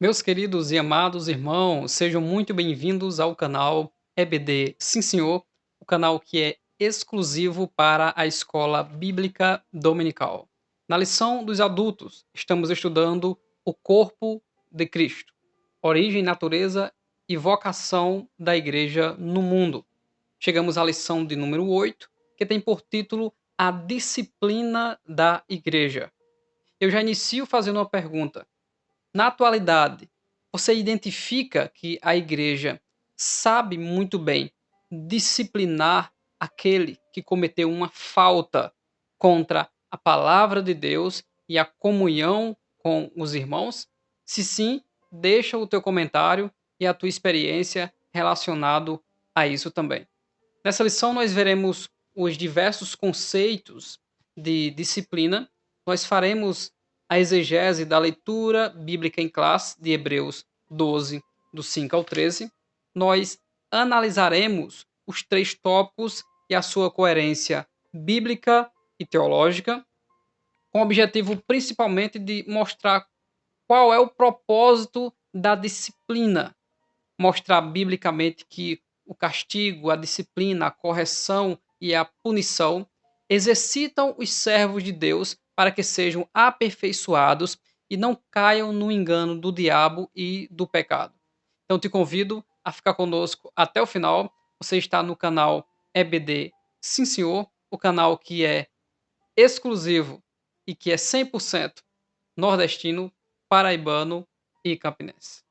Meus queridos e amados irmãos, sejam muito bem-vindos ao canal EBD Sim Senhor, o canal que é exclusivo para a Escola Bíblica Dominical. Na lição dos adultos, estamos estudando o corpo de Cristo, origem, natureza e vocação da Igreja no mundo. Chegamos à lição de número 8, que tem por título A Disciplina da Igreja. Eu já inicio fazendo uma pergunta. Na atualidade, você identifica que a igreja sabe muito bem disciplinar aquele que cometeu uma falta contra a palavra de Deus e a comunhão com os irmãos? Se sim, deixa o teu comentário e a tua experiência relacionado a isso também. Nessa lição nós veremos os diversos conceitos de disciplina. Nós faremos a exegese da leitura bíblica em classe de Hebreus 12, do 5 ao 13. Nós analisaremos os três tópicos e a sua coerência bíblica e teológica, com o objetivo principalmente de mostrar qual é o propósito da disciplina, mostrar biblicamente que o castigo, a disciplina, a correção e a punição exercitam os servos de Deus para que sejam aperfeiçoados e não caiam no engano do diabo e do pecado. Então te convido a ficar conosco até o final. Você está no canal EBD Sim Senhor, o canal que é exclusivo e que é 100% nordestino, paraibano e campinense.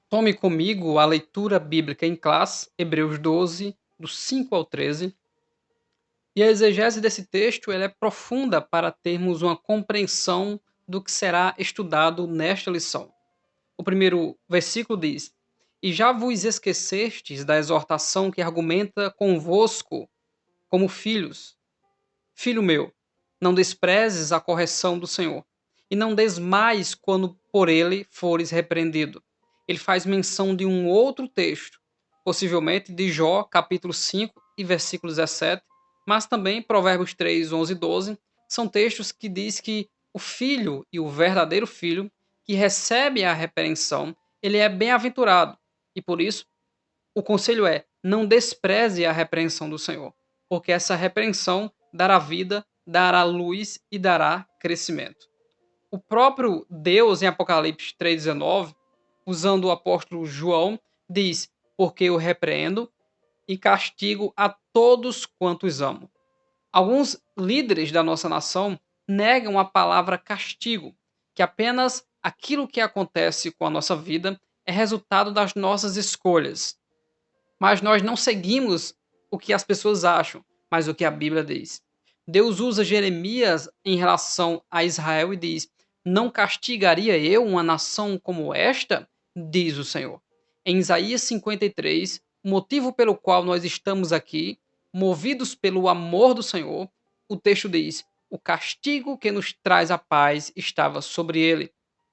Tome comigo a leitura bíblica em classe, Hebreus 12, do 5 ao 13. E a exegese desse texto ela é profunda para termos uma compreensão do que será estudado nesta lição. O primeiro versículo diz: E já vos esquecestes da exortação que argumenta convosco como filhos. Filho meu, não desprezes a correção do Senhor, e não desmais quando por ele fores repreendido. Ele faz menção de um outro texto, possivelmente de Jó, capítulo 5 e versículo 17, mas também Provérbios 3, 11 e 12, são textos que diz que o filho e o verdadeiro filho que recebe a repreensão, ele é bem-aventurado, e por isso o conselho é: não despreze a repreensão do Senhor, porque essa repreensão dará vida, dará luz e dará crescimento. O próprio Deus, em Apocalipse 3,19, usando o apóstolo João, diz: Porque eu repreendo e castigo a todos quantos amo. Alguns líderes da nossa nação negam a palavra castigo, que apenas aquilo que acontece com a nossa vida é resultado das nossas escolhas, mas nós não seguimos o que as pessoas acham, mas o que a Bíblia diz. Deus usa Jeremias em relação a Israel e diz: Não castigaria eu uma nação como esta? Diz o Senhor. Em Isaías 53, o motivo pelo qual nós estamos aqui, movidos pelo amor do Senhor, o texto diz: O castigo que nos traz a paz estava sobre ele.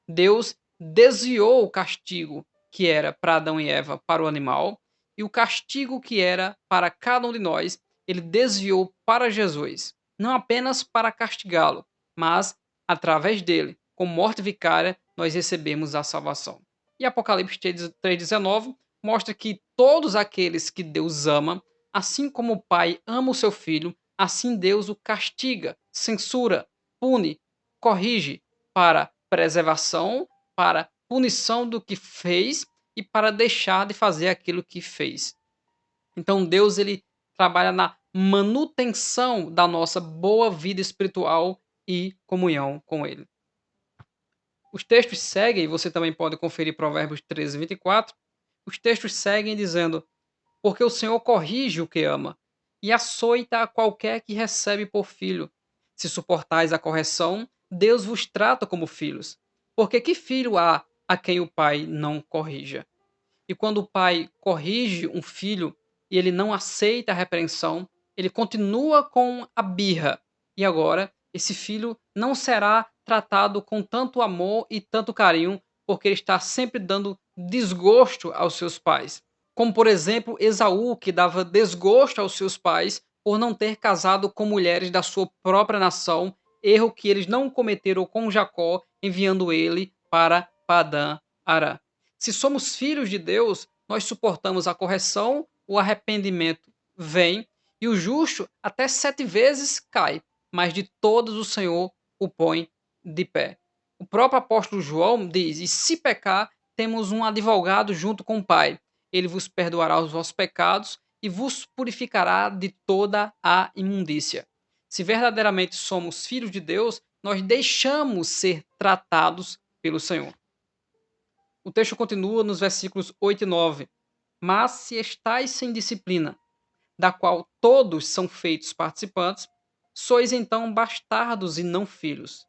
Deus desviou o castigo que era para Adão e Eva para o animal, e o castigo que era para cada um de nós, ele desviou para Jesus, não apenas para castigá-lo, mas através dele, com morte vicária, nós recebemos a salvação. E Apocalipse 3,19 mostra que todos aqueles que Deus ama, assim como o Pai ama o seu Filho, assim Deus o castiga, censura, pune, corrige para preservação, para punição do que fez e para deixar de fazer aquilo que fez. Então Deus ele trabalha na manutenção da nossa boa vida espiritual e comunhão com ele. Os textos seguem, você também pode conferir Provérbios 13, 24. Os textos seguem dizendo: Porque o Senhor corrige o que ama e açoita a qualquer que recebe por filho. Se suportais a correção, Deus vos trata como filhos. Porque que filho há a quem o pai não corrija? E quando o pai corrige um filho e ele não aceita a repreensão, ele continua com a birra. E agora, esse filho não será tratado com tanto amor e tanto carinho, porque ele está sempre dando desgosto aos seus pais. Como, por exemplo, Esaú, que dava desgosto aos seus pais por não ter casado com mulheres da sua própria nação, erro que eles não cometeram com Jacó, enviando ele para Padã hará. Se somos filhos de Deus, nós suportamos a correção, o arrependimento vem, e o justo até 7 vezes cai, mas de todos o Senhor o põe de pé. O próprio apóstolo João diz: E se pecar, temos um advogado junto com o Pai. Ele vos perdoará os vossos pecados e vos purificará de toda a imundícia. Se verdadeiramente somos filhos de Deus, nós deixamos ser tratados pelo Senhor. O texto continua nos versículos 8 e 9. Mas se estáis sem disciplina, da qual todos são feitos participantes, sois então bastardos e não filhos.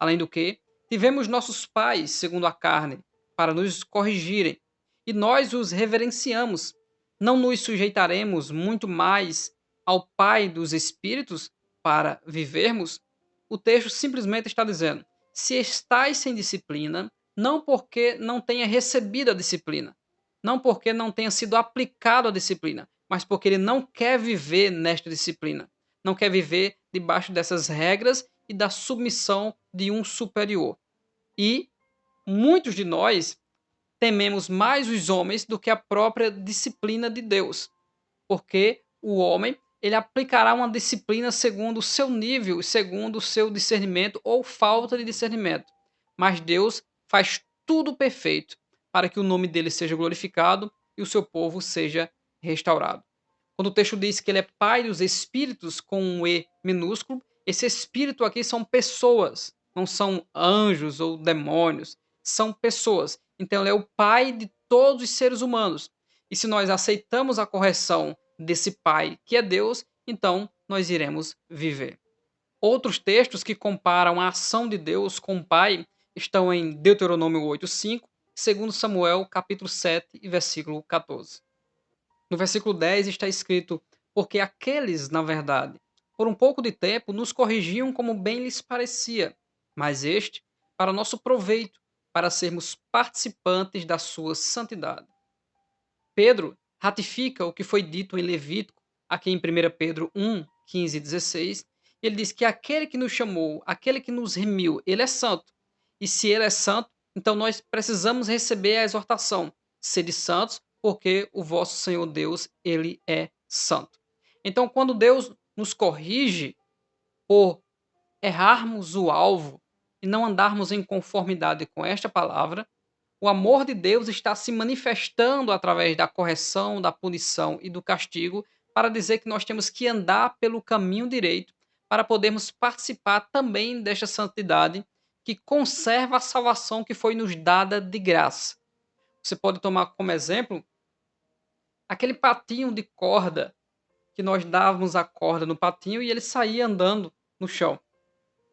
Além do que, tivemos nossos pais, segundo a carne, para nos corrigirem, e nós os reverenciamos. Não nos sujeitaremos muito mais ao Pai dos Espíritos para vivermos? O texto simplesmente está dizendo: se estáis sem disciplina, não porque não tenha recebido a disciplina, não porque não tenha sido aplicado a disciplina, mas porque ele não quer viver nesta disciplina, não quer viver debaixo dessas regras e da submissão de um superior. E muitos de nós tememos mais os homens do que a própria disciplina de Deus, porque o homem ele aplicará uma disciplina segundo o seu nível, segundo o seu discernimento ou falta de discernimento. Mas Deus faz tudo perfeito para que o nome dele seja glorificado e o seu povo seja restaurado. Quando o texto diz que ele é pai dos espíritos com um E minúsculo, esse espírito aqui são pessoas, não são anjos ou demônios, são pessoas. Então ele é o pai de todos os seres humanos. E se nós aceitamos a correção desse pai, que é Deus, então nós iremos viver. Outros textos que comparam a ação de Deus com o pai estão em Deuteronômio 8:5, 2 Samuel capítulo 7 e versículo 14. No versículo 10 está escrito: Porque aqueles, na verdade, por um pouco de tempo nos corrigiam como bem lhes parecia, mas este, para nosso proveito, para sermos participantes da sua santidade. Pedro ratifica o que foi dito em Levítico, aqui em 1 Pedro 1, 15 e 16. Ele diz que aquele que nos chamou, aquele que nos remiu, ele é santo. E se ele é santo, então nós precisamos receber a exortação: sede santos, porque o vosso Senhor Deus, ele é santo. Então, quando Deus nos corrige por errarmos o alvo e não andarmos em conformidade com esta palavra, o amor de Deus está se manifestando através da correção, da punição e do castigo para dizer que nós temos que andar pelo caminho direito para podermos participar também desta santidade que conserva a salvação que foi nos dada de graça. Você pode tomar como exemplo aquele patinho de corda que nós dávamos a corda no patinho e ele saía andando no chão.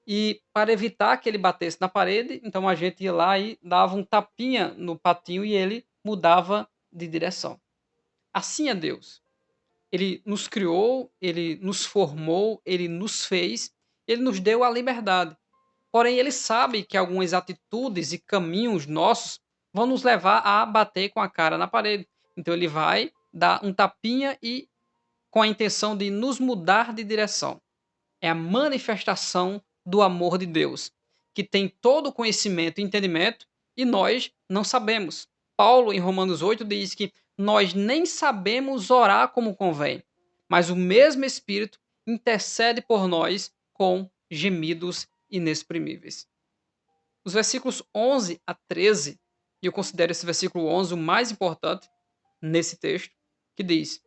E para evitar que ele batesse na parede, então a gente ia lá e dava um tapinha no patinho e ele mudava de direção. Assim é Deus. Ele nos criou, ele nos formou, ele nos fez, ele nos deu a liberdade. Porém, ele sabe que algumas atitudes e caminhos nossos vão nos levar a bater com a cara na parede. Então ele vai dar um tapinha e com a intenção de nos mudar de direção. É a manifestação do amor de Deus, que tem todo o conhecimento e entendimento e nós não sabemos. Paulo, em Romanos 8, diz que nós nem sabemos orar como convém, mas o mesmo Espírito intercede por nós com gemidos inexprimíveis. Os versículos 11 a 13, e eu considero esse versículo 11 o mais importante nesse texto, que diz: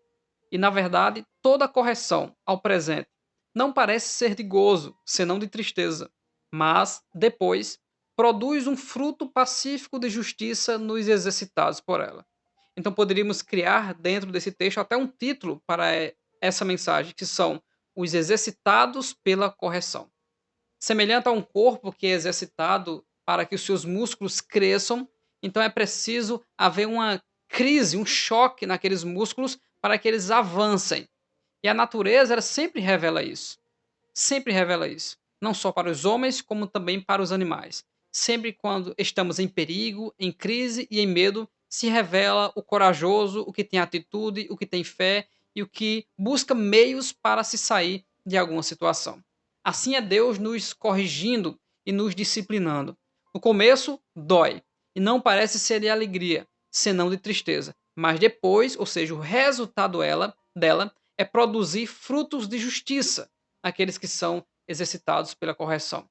E na verdade, toda correção ao presente não parece ser de gozo, senão de tristeza, mas, depois, produz um fruto pacífico de justiça nos exercitados por ela. Então poderíamos criar dentro desse texto até um título para essa mensagem, que são os exercitados pela correção. Semelhante a um corpo que é exercitado para que os seus músculos cresçam, então é preciso haver uma crise, um choque naqueles músculos para que eles avancem. E a natureza ela sempre revela isso. Sempre revela isso. Não só para os homens, como também para os animais. Sempre quando estamos em perigo, em crise e em medo, se revela o corajoso, o que tem atitude, o que tem fé e o que busca meios para se sair de alguma situação. Assim é Deus nos corrigindo e nos disciplinando. No começo, dói. e não parece ser de alegria, senão de tristeza. Mas depois, ou seja, o resultado dela é produzir frutos de justiça, aqueles que são exercitados pela correção.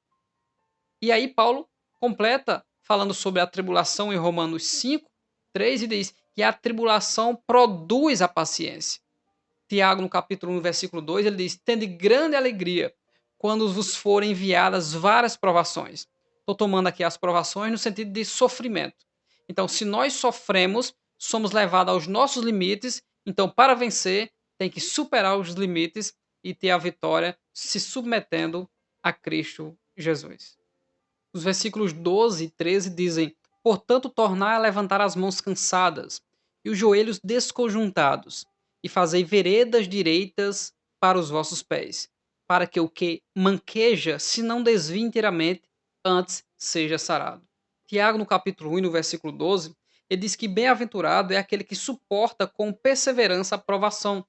E aí Paulo completa falando sobre a tribulação em Romanos 5, 3 e diz que a tribulação produz a paciência. Tiago, no capítulo 1, versículo 2, ele diz: tende grande alegria quando vos forem enviadas várias provações. Estou tomando aqui as provações no sentido de sofrimento. Então, se nós sofremos, somos levados aos nossos limites. Então, para vencer, tem que superar os limites e ter a vitória se submetendo a Cristo Jesus. Os versículos 12 e 13 dizem: portanto, tornai a levantar as mãos cansadas e os joelhos desconjuntados, e fazei veredas direitas para os vossos pés, para que o que manqueja se não desvie inteiramente, antes seja sarado. Tiago, no capítulo 1, no versículo 12, ele diz que bem-aventurado é aquele que suporta com perseverança a provação,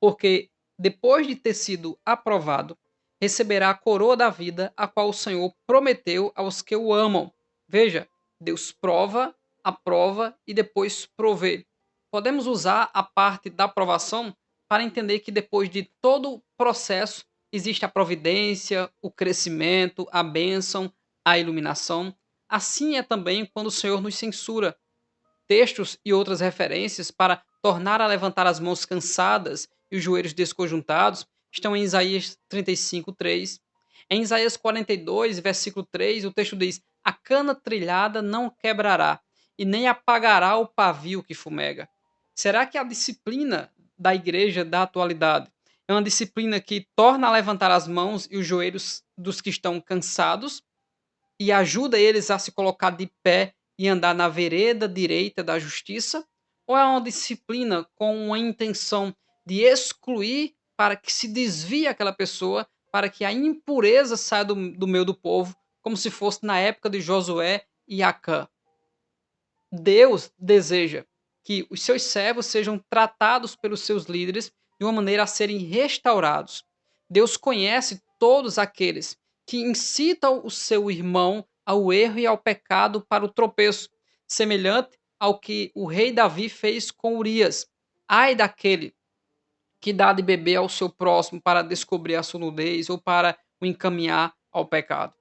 porque depois de ter sido aprovado, receberá a coroa da vida, a qual o Senhor prometeu aos que o amam. Veja, Deus prova, aprova e depois provê. Podemos usar a parte da aprovação para entender que depois de todo o processo existe a providência, o crescimento, a bênção, a iluminação. Assim é também quando o Senhor nos censura. Textos e outras referências para tornar a levantar as mãos cansadas e os joelhos desconjuntados estão em Isaías 35:3. Em Isaías 42, versículo 3, o texto diz: a cana trilhada não quebrará, e nem apagará o pavio que fumega. Será que a disciplina da igreja da atualidade é uma disciplina que torna a levantar as mãos e os joelhos dos que estão cansados e ajuda eles a se colocar de pé e andar na vereda direita da justiça? Ou é uma disciplina com uma intenção de excluir para que se desvie aquela pessoa, para que a impureza saia do meio do povo, como se fosse na época de Josué e Acã? Deus deseja que os seus servos sejam tratados pelos seus líderes de uma maneira a serem restaurados. Deus conhece todos aqueles que incitam o seu irmão ao erro e ao pecado para o tropeço, semelhante ao que o rei Davi fez com Urias. Ai daquele que dá de beber ao seu próximo para descobrir a sua nudez ou para o encaminhar ao pecado.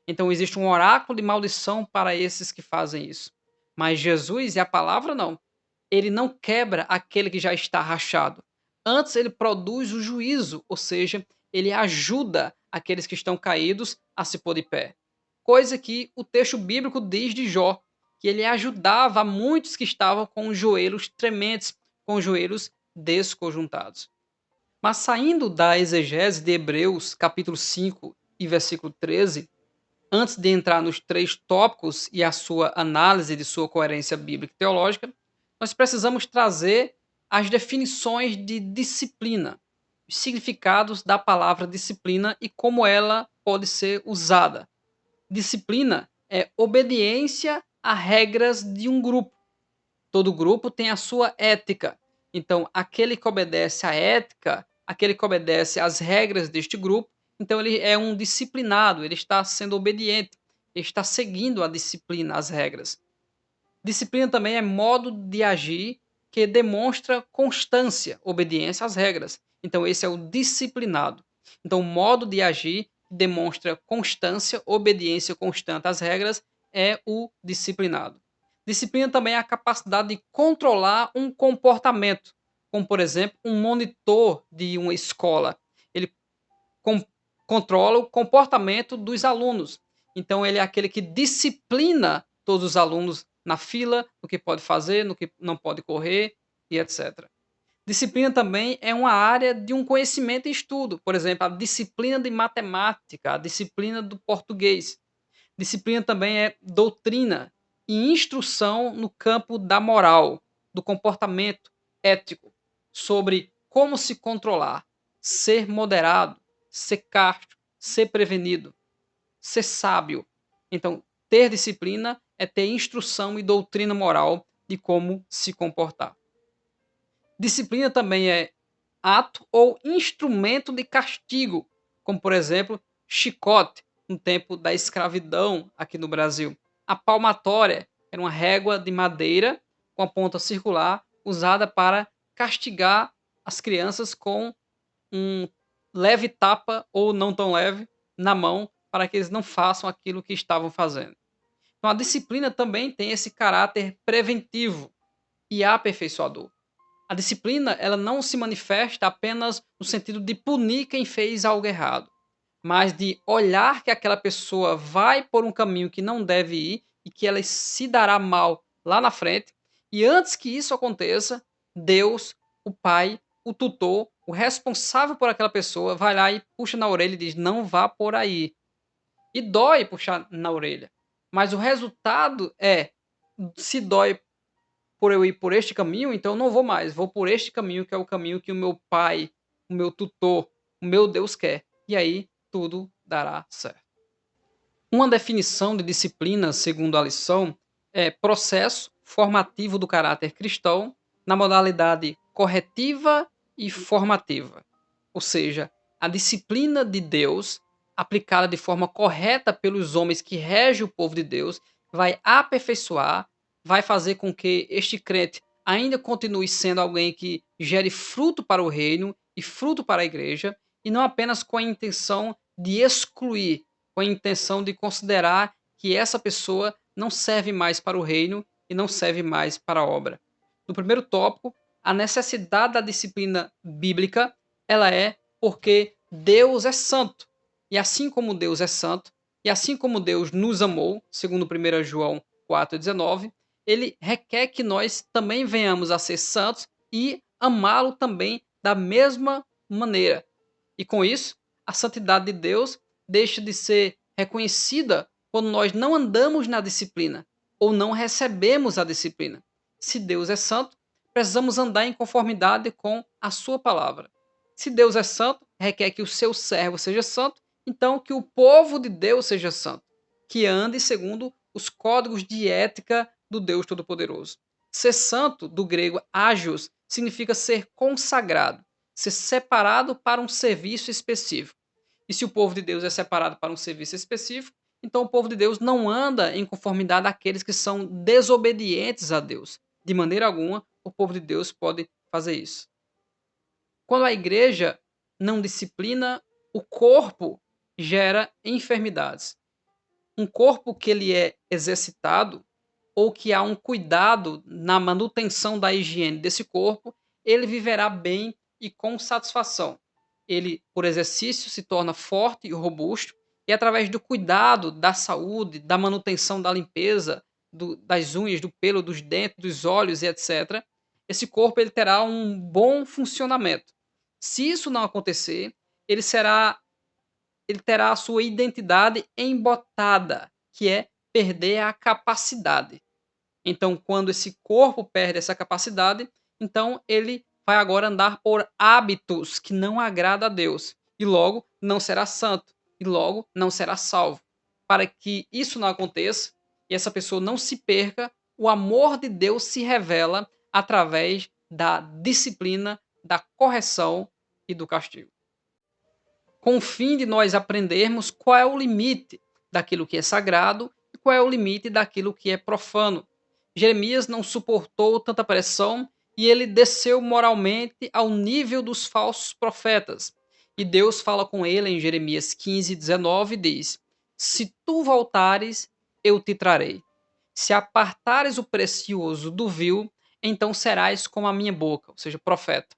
Então existe um oráculo de maldição para esses que fazem isso. Mas Jesus e a palavra não. Ele não quebra aquele que já está rachado. Antes ele produz o juízo, ou seja, ele ajuda aqueles que estão caídos a se pôr de pé. Coisa que o texto bíblico diz de Jó, que ele ajudava muitos que estavam com os joelhos trementes, com os joelhos desconjuntados. Mas saindo da exegese de Hebreus, capítulo 5 e versículo 13, antes de entrar nos três tópicos e a sua análise de sua coerência bíblica e teológica, nós precisamos trazer as definições de disciplina, os significados da palavra disciplina e como ela pode ser usada. Disciplina é obediência a regras de um grupo. Todo grupo tem a sua ética. Então, aquele que obedece à ética, aquele que obedece às regras deste grupo, então ele é um disciplinado, ele está sendo obediente, ele está seguindo a disciplina, as regras. Disciplina também é modo de agir que demonstra constância, obediência às regras. Então, esse é o disciplinado. Então, o modo de agir demonstra constância, obediência constante às regras, é o disciplinado. Disciplina também é a capacidade de controlar um comportamento, como, por exemplo, um monitor de uma escola. Ele com- controla o comportamento dos alunos. Então, ele é aquele que disciplina todos os alunos na fila, no que pode fazer, no que não pode correr e etc. Disciplina também é uma área de um conhecimento e estudo. Por exemplo, a disciplina de matemática, a disciplina do português. Disciplina também é doutrina e instrução no campo da moral, do comportamento ético, sobre como se controlar, ser moderado, ser casto, ser prevenido, ser sábio. Então, ter disciplina é ter instrução e doutrina moral de como se comportar. Disciplina também é ato ou instrumento de castigo, como por exemplo, chicote no tempo da escravidão aqui no Brasil. a palmatória, era uma régua de madeira com a ponta circular usada para castigar as crianças com um leve tapa ou não tão leve na mão para que eles não façam aquilo que estavam fazendo. Então a disciplina também tem esse caráter preventivo e aperfeiçoador. A disciplina, ela não se manifesta apenas no sentido de punir quem fez algo errado, mas de olhar que aquela pessoa vai por um caminho que não deve ir e que ela se dará mal lá na frente. E antes que isso aconteça, Deus, o pai, o tutor, o responsável por aquela pessoa, vai lá e puxa na orelha e diz: não vá por aí. E dói puxar na orelha. Mas o resultado é: se dói por eu ir por este caminho, então eu não vou mais, vou por este caminho, que é o caminho que o meu pai, o meu tutor, o meu Deus quer. E aí tudo dará certo. Uma definição de disciplina, segundo a lição, é processo formativo do caráter cristão na modalidade corretiva e formativa. Ou seja, a disciplina de Deus, aplicada de forma correta pelos homens que regem o povo de Deus, vai aperfeiçoar, vai fazer com que este crente ainda continue sendo alguém que gere fruto para o reino e fruto para a igreja, e não apenas com a intenção de excluir, com a intenção de considerar que essa pessoa não serve mais para o reino e não serve mais para a obra. No primeiro tópico, a necessidade da disciplina bíblica, ela é porque Deus é santo. E assim como Deus é santo, e assim como Deus nos amou, segundo 1 João 4,19, ele requer que nós também venhamos a ser santos e amá-lo também da mesma maneira. E com isso, a santidade de Deus deixa de ser reconhecida quando nós não andamos na disciplina ou não recebemos a disciplina. Se Deus é santo, precisamos andar em conformidade com a sua palavra. Se Deus é santo, requer que o seu servo seja santo, então que o povo de Deus seja santo, que ande segundo os códigos de ética do Deus Todo-Poderoso. Ser santo, do grego ágios, significa ser consagrado, ser separado para um serviço específico. E se o povo de Deus é separado para um serviço específico, então o povo de Deus não anda em conformidade àqueles que são desobedientes a Deus. De maneira alguma, o povo de Deus pode fazer isso. Quando a igreja não disciplina, o corpo gera enfermidades. Um corpo que ele é exercitado ou que há um cuidado na manutenção da higiene desse corpo, ele viverá bem e com satisfação. Ele, por exercício, se torna forte e robusto, e através do cuidado da saúde, da manutenção da limpeza, das unhas, do pelo, dos dentes, dos olhos e etc., esse corpo ele terá um bom funcionamento. Se isso não acontecer, ele será ele terá a sua identidade embotada, que é perder a capacidade. Então, quando esse corpo perde essa capacidade, então ele vai agora andar por hábitos que não agrada a Deus e logo não será santo e logo não será salvo. Para que isso não aconteça e essa pessoa não se perca, o amor de Deus se revela através da disciplina, da correção e do castigo, com o fim de nós aprendermos qual é o limite daquilo que é sagrado e qual é o limite daquilo que é profano. Jeremias não suportou tanta pressão e ele desceu moralmente ao nível dos falsos profetas. E Deus fala com ele em Jeremias 15:19 e diz: Se tu voltares, eu te trarei. Se apartares o precioso do vil, então serás como a minha boca, ou seja, profeta.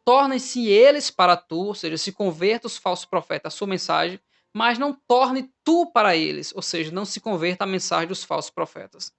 Tornem-se eles para tu, ou seja, se converta os falsos profetas à sua mensagem, mas não torne tu para eles, ou seja, não se converta à mensagem dos falsos profetas.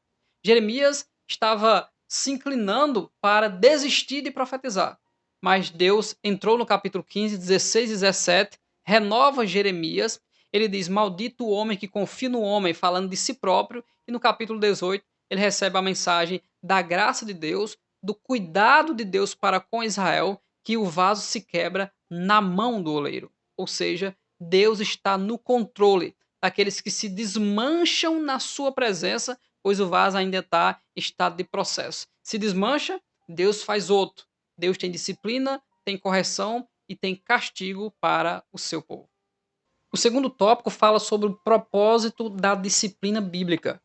Jeremias estava se inclinando para desistir de profetizar, mas Deus entrou no capítulo 15, 16 e 17, renova Jeremias, ele diz: Maldito o homem que confia no homem, falando de si próprio, e no capítulo 18 ele recebe a mensagem da graça de Deus, do cuidado de Deus para com Israel, que o vaso se quebra na mão do oleiro. Ou seja, Deus está no controle daqueles que se desmancham na sua presença, pois o vaso ainda está em estado de processo. Se desmancha, Deus faz outro. Deus tem disciplina, tem correção e tem castigo para o seu povo. O segundo tópico fala sobre o propósito da disciplina bíblica.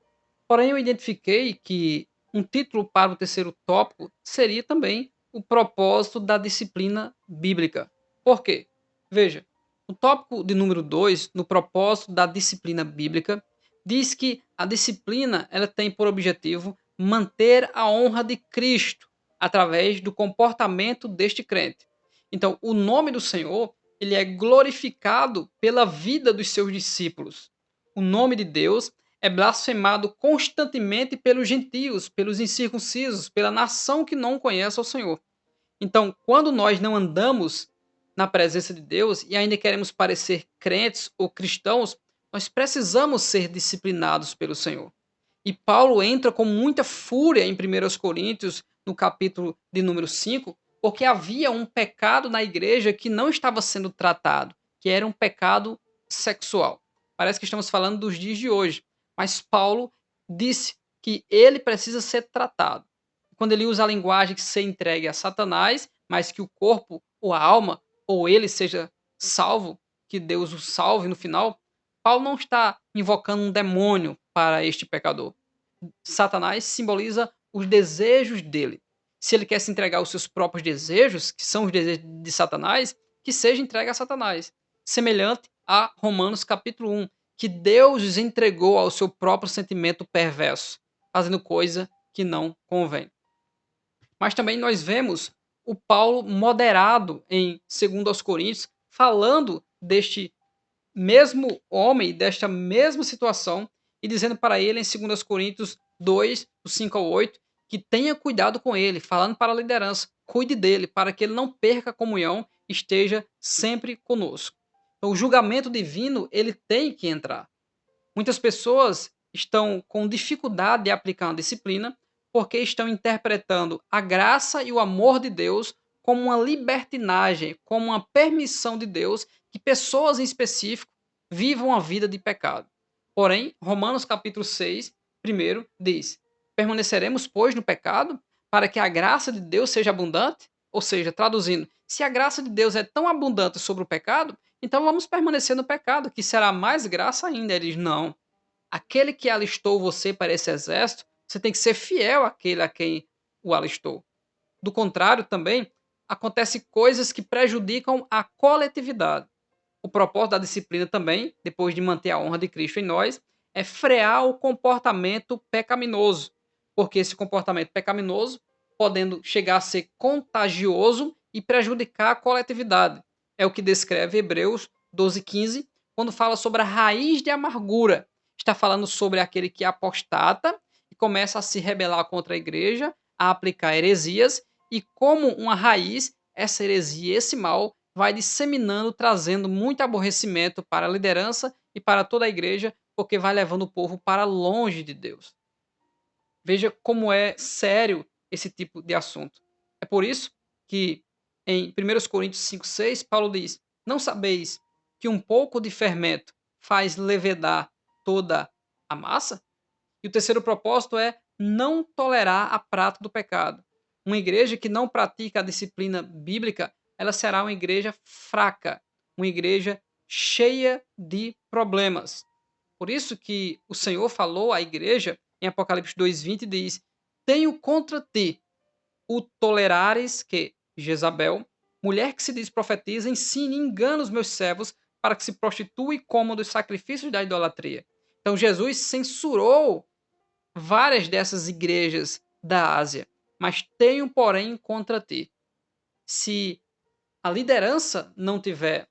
Porém, eu identifiquei que um título para o terceiro tópico seria também o propósito da disciplina bíblica. Por quê? Veja, o tópico de número 2, no propósito da disciplina bíblica, diz que a disciplina ela tem por objetivo manter a honra de Cristo através do comportamento deste crente. Então, o nome do Senhor, ele é glorificado pela vida dos seus discípulos. O nome de Deus é blasfemado constantemente pelos gentios, pelos incircuncisos, pela nação que não conhece ao Senhor. Então, quando nós não andamos na presença de Deus e ainda queremos parecer crentes ou cristãos, nós precisamos ser disciplinados pelo Senhor. E Paulo entra com muita fúria em 1 Coríntios, no capítulo de número 5, porque havia um pecado na igreja que não estava sendo tratado, que era um pecado sexual. Parece que estamos falando dos dias de hoje, mas Paulo disse que ele precisa ser tratado. Quando ele usa a linguagem que ser entregue a Satanás, mas que o corpo ou a alma ou ele seja salvo, que Deus o salve no final, Paulo não está invocando um demônio para este pecador. Satanás simboliza os desejos dele. Se ele quer se entregar aos seus próprios desejos, que são os desejos de Satanás, que seja entregue a Satanás. Semelhante a Romanos capítulo 1, que Deus os entregou ao seu próprio sentimento perverso, fazendo coisa que não convém. Mas também nós vemos o Paulo moderado em 2 aos Coríntios, falando deste mesmo homem, desta mesma situação, e dizendo para ele em 2 Coríntios 2, do 5 ao 8, que tenha cuidado com ele, falando para a liderança, cuide dele, para que ele não perca a comunhão, esteja sempre conosco. Então, o julgamento divino, ele tem que entrar. Muitas pessoas estão com dificuldade de aplicar uma disciplina porque estão interpretando a graça e o amor de Deus como uma libertinagem, como uma permissão de Deus que pessoas em específico vivam a vida de pecado. Porém, Romanos capítulo 6, primeiro, diz: permaneceremos, pois, no pecado para que a graça de Deus seja abundante? Ou seja, traduzindo, se a graça de Deus é tão abundante sobre o pecado, então vamos permanecer no pecado, que será mais graça ainda. Ele diz: não. Aquele que alistou você para esse exército, você tem que ser fiel àquele a quem o alistou. Do contrário, também, acontecem coisas que prejudicam a coletividade. O propósito da disciplina também, depois de manter a honra de Cristo em nós, é frear o comportamento pecaminoso. Porque esse comportamento pecaminoso, podendo chegar a ser contagioso e prejudicar a coletividade. É o que descreve Hebreus 12:15, quando fala sobre a raiz de amargura. Está falando sobre aquele que apostata e começa a se rebelar contra a igreja, a aplicar heresias, e como uma raiz, essa heresia, esse mal, vai disseminando, trazendo muito aborrecimento para a liderança e para toda a igreja, porque vai levando o povo para longe de Deus. Veja como é sério esse tipo de assunto. É por isso que em 1 Coríntios 5:6, Paulo diz: não sabeis que um pouco de fermento faz levedar toda a massa? E o terceiro propósito é não tolerar a prática do pecado. Uma igreja que não pratica a disciplina bíblica, ela será uma igreja fraca, uma igreja cheia de problemas. Por isso que o Senhor falou à igreja em Apocalipse 2:20 diz: tenho contra ti o tolerares que Jezabel, mulher que se diz profetiza, ensine e engana os meus servos para que se prostituam e comam dos sacrifícios da idolatria. Então Jesus censurou várias dessas igrejas da Ásia, mas tenho, porém, contra ti. Se a liderança não tiver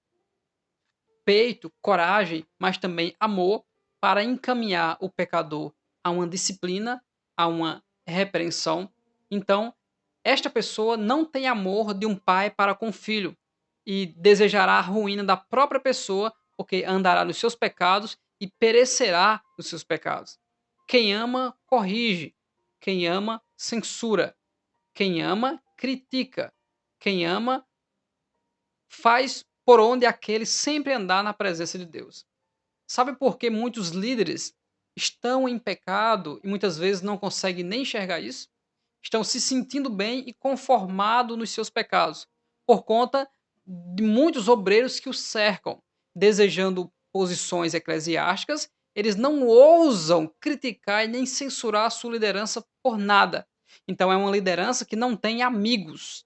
peito, coragem, mas também amor para encaminhar o pecador a uma disciplina, a uma repreensão, então esta pessoa não tem amor de um pai para com o filho e desejará a ruína da própria pessoa, porque andará nos seus pecados e perecerá nos seus pecados. Quem ama, corrige. Quem ama, censura. Quem ama, critica. Quem ama, faz por onde aquele sempre andar na presença de Deus. Sabe por que muitos líderes estão em pecado e muitas vezes não conseguem nem enxergar isso? Estão se sentindo bem e conformados nos seus pecados, por conta de muitos obreiros que o cercam, desejando posições eclesiásticas, eles não ousam criticar e nem censurar a sua liderança por nada. Então é uma liderança que não tem amigos.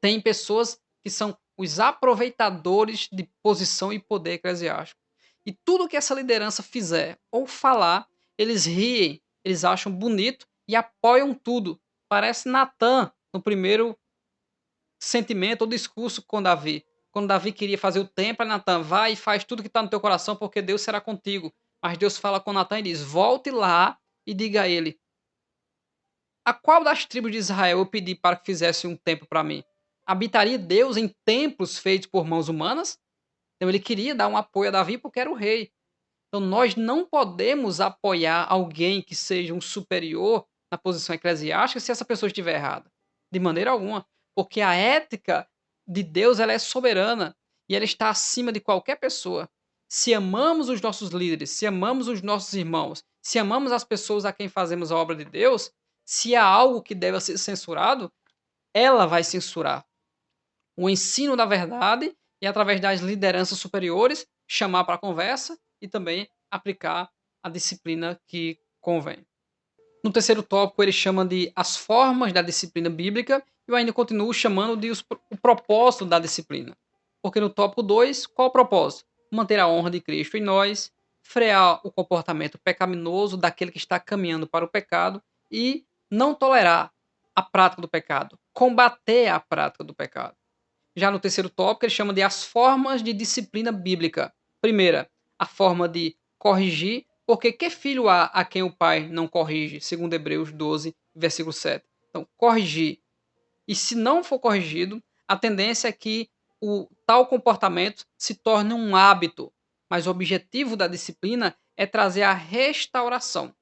Tem pessoas que são os aproveitadores de posição e poder eclesiástico. E tudo que essa liderança fizer ou falar, eles riem, eles acham bonito e apoiam tudo. Parece Natan no primeiro sentimento ou discurso com Davi. Quando Davi queria fazer o templo, Natan, vai e faz tudo que está no teu coração, porque Deus será contigo. Mas Deus fala com Natan e diz: volte lá e diga a ele: a qual das tribos de Israel eu pedi para que fizesse um templo para mim? Habitaria Deus em templos feitos por mãos humanas? Então ele queria dar um apoio a Davi porque era o rei. Então nós não podemos apoiar alguém que seja um superior na posição eclesiástica se essa pessoa estiver errada. De maneira alguma. Porque a ética de Deus ela é soberana e ela está acima de qualquer pessoa. Se amamos os nossos líderes, se amamos os nossos irmãos, se amamos as pessoas a quem fazemos a obra de Deus, se há algo que deve ser censurado, ela vai censurar o ensino da verdade e, através das lideranças superiores, chamar para a conversa e também aplicar a disciplina que convém. No terceiro tópico, ele chama de as formas da disciplina bíblica e eu ainda continuo chamando de o propósito da disciplina. Porque no tópico 2, qual o propósito? Manter a honra de Cristo em nós, frear o comportamento pecaminoso daquele que está caminhando para o pecado e não tolerar a prática do pecado, combater a prática do pecado. Já no terceiro tópico, ele chama de as formas de disciplina bíblica. Primeira, a forma de corrigir, porque que filho há a quem o pai não corrige? Segundo Hebreus 12, versículo 7. Então, corrigir. E se não for corrigido, a tendência é que o tal comportamento se torne um hábito. Mas o objetivo da disciplina é trazer a restauração.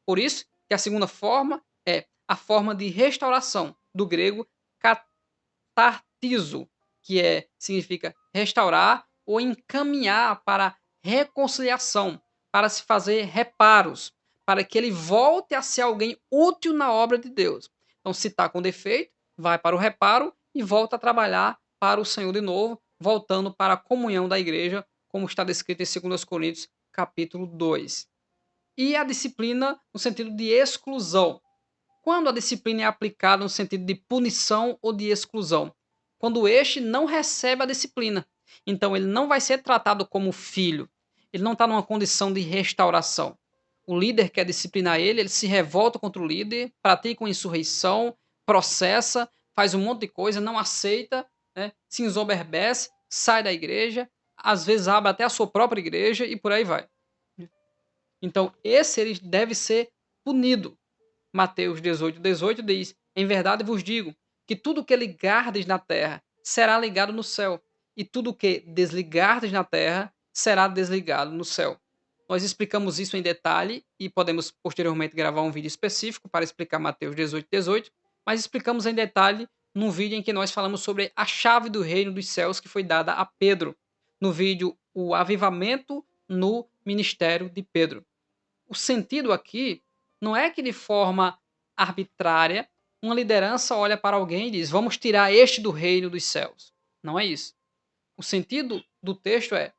Por isso que a segunda forma é a forma de restauração, do grego catartizo, que significa restaurar ou encaminhar para reconciliação, para se fazer reparos, para que ele volte a ser alguém útil na obra de Deus. Então, se está com defeito, vai para o reparo e volta a trabalhar para o Senhor de novo, voltando para a comunhão da igreja, como está descrito em 2 Coríntios, capítulo 2. E a disciplina no sentido de exclusão. Quando a disciplina é aplicada no sentido de punição ou de exclusão? Quando este não recebe a disciplina. Então ele não vai ser tratado como filho. Ele não está numa condição de restauração. O líder quer disciplinar ele se revolta contra o líder, pratica uma insurreição, processa, faz um monte de coisa, não aceita, né, se ensoberbece, sai da igreja, às vezes abre até a sua própria igreja e por aí vai. Então esse ele deve ser punido. Mateus 18, 18 diz: em verdade vos digo que tudo que ligardes na terra será ligado no céu, e tudo que desligardes na terra será desligado no céu. Nós explicamos isso em detalhe e podemos posteriormente gravar um vídeo específico para explicar Mateus 18, 18, mas explicamos em detalhe num vídeo em que nós falamos sobre a chave do reino dos céus que foi dada a Pedro, no vídeo O Avivamento no Ministério de Pedro. O sentido aqui não é que de forma arbitrária uma liderança olha para alguém e diz: vamos tirar este do reino dos céus. Não é isso. O sentido do texto é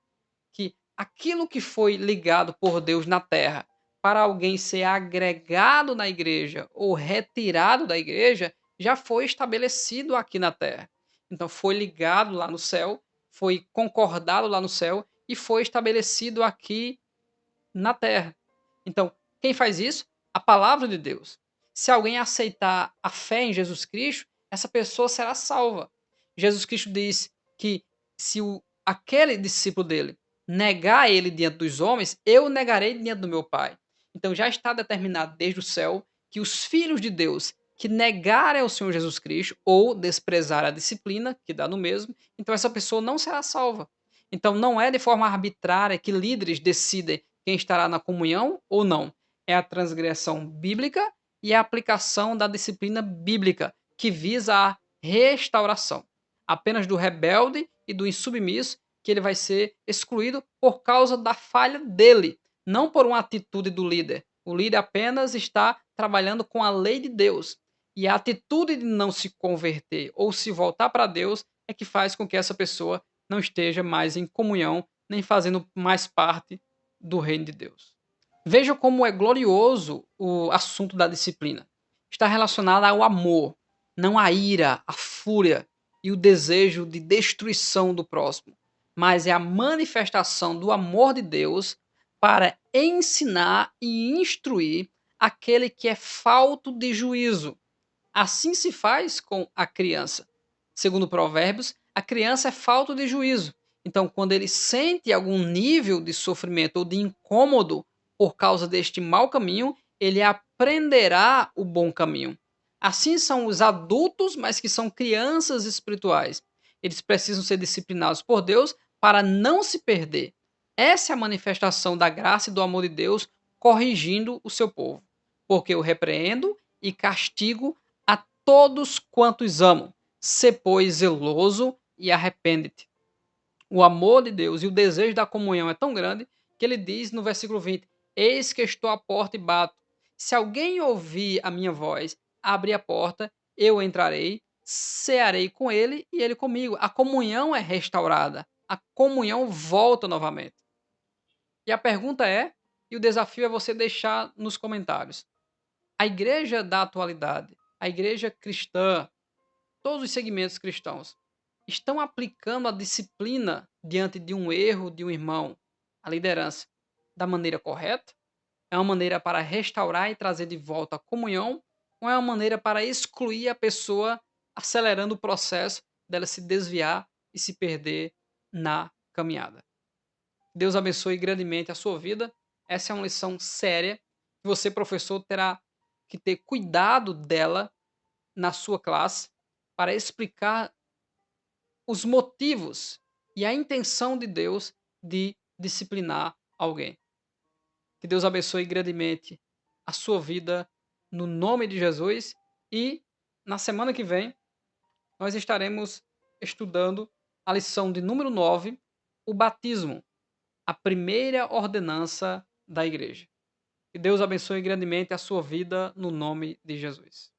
que aquilo que foi ligado por Deus na terra para alguém ser agregado na igreja ou retirado da igreja já foi estabelecido aqui na terra. Então foi ligado lá no céu, foi concordado lá no céu e foi estabelecido aqui na terra. Então, quem faz isso? A palavra de Deus. Se alguém aceitar a fé em Jesus Cristo, essa pessoa será salva. Jesus Cristo diz que se aquele discípulo dele negar ele diante dos homens, eu o negarei diante do meu Pai. Então já está determinado desde o céu que os filhos de Deus que negarem ao Senhor Jesus Cristo ou desprezar a disciplina, que dá no mesmo, então essa pessoa não será salva. Então não é de forma arbitrária que líderes decidem quem estará na comunhão ou não. É a transgressão bíblica e a aplicação da disciplina bíblica, que visa a restauração. Apenas do rebelde e do insubmisso que ele vai ser excluído por causa da falha dele, não por uma atitude do líder. O líder apenas está trabalhando com a lei de Deus. E a atitude de não se converter ou se voltar para Deus é que faz com que essa pessoa não esteja mais em comunhão, nem fazendo mais parte do reino de Deus. Veja como é glorioso o assunto da disciplina. Está relacionado ao amor, não à ira, à fúria e o desejo de destruição do próximo, mas é a manifestação do amor de Deus para ensinar e instruir aquele que é falto de juízo. Assim se faz com a criança. Segundo Provérbios, a criança é falta de juízo. Então, quando ele sente algum nível de sofrimento ou de incômodo por causa deste mau caminho, ele aprenderá o bom caminho. Assim são os adultos, mas que são crianças espirituais. Eles precisam ser disciplinados por Deus para não se perder. Essa é a manifestação da graça e do amor de Deus corrigindo o seu povo. Porque eu repreendo e castigo a todos quantos amam. Sê, pois, zeloso e arrepende-te. O amor de Deus e o desejo da comunhão é tão grande que ele diz no versículo 20: Eis que estou à porta e bato. Se alguém ouvir a minha voz, abrir a porta, eu entrarei, cearei com ele e ele comigo. A comunhão é restaurada, a comunhão volta novamente. E a pergunta é, e o desafio é você deixar nos comentários: a igreja da atualidade, a igreja cristã, todos os segmentos cristãos, estão aplicando a disciplina diante de um erro de um irmão, a liderança, da maneira correta? É uma maneira para restaurar e trazer de volta a comunhão? Ou é uma maneira para excluir a pessoa, acelerando o processo dela se desviar e se perder na caminhada? Deus abençoe grandemente a sua vida. Essa é uma lição séria que você, professor, terá que ter cuidado dela na sua classe para explicar os motivos e a intenção de Deus de disciplinar alguém. Que Deus abençoe grandemente a sua vida no nome de Jesus e na semana que vem nós estaremos estudando a lição de número 9, o batismo, a primeira ordenança da igreja. Que Deus abençoe grandemente a sua vida no nome de Jesus.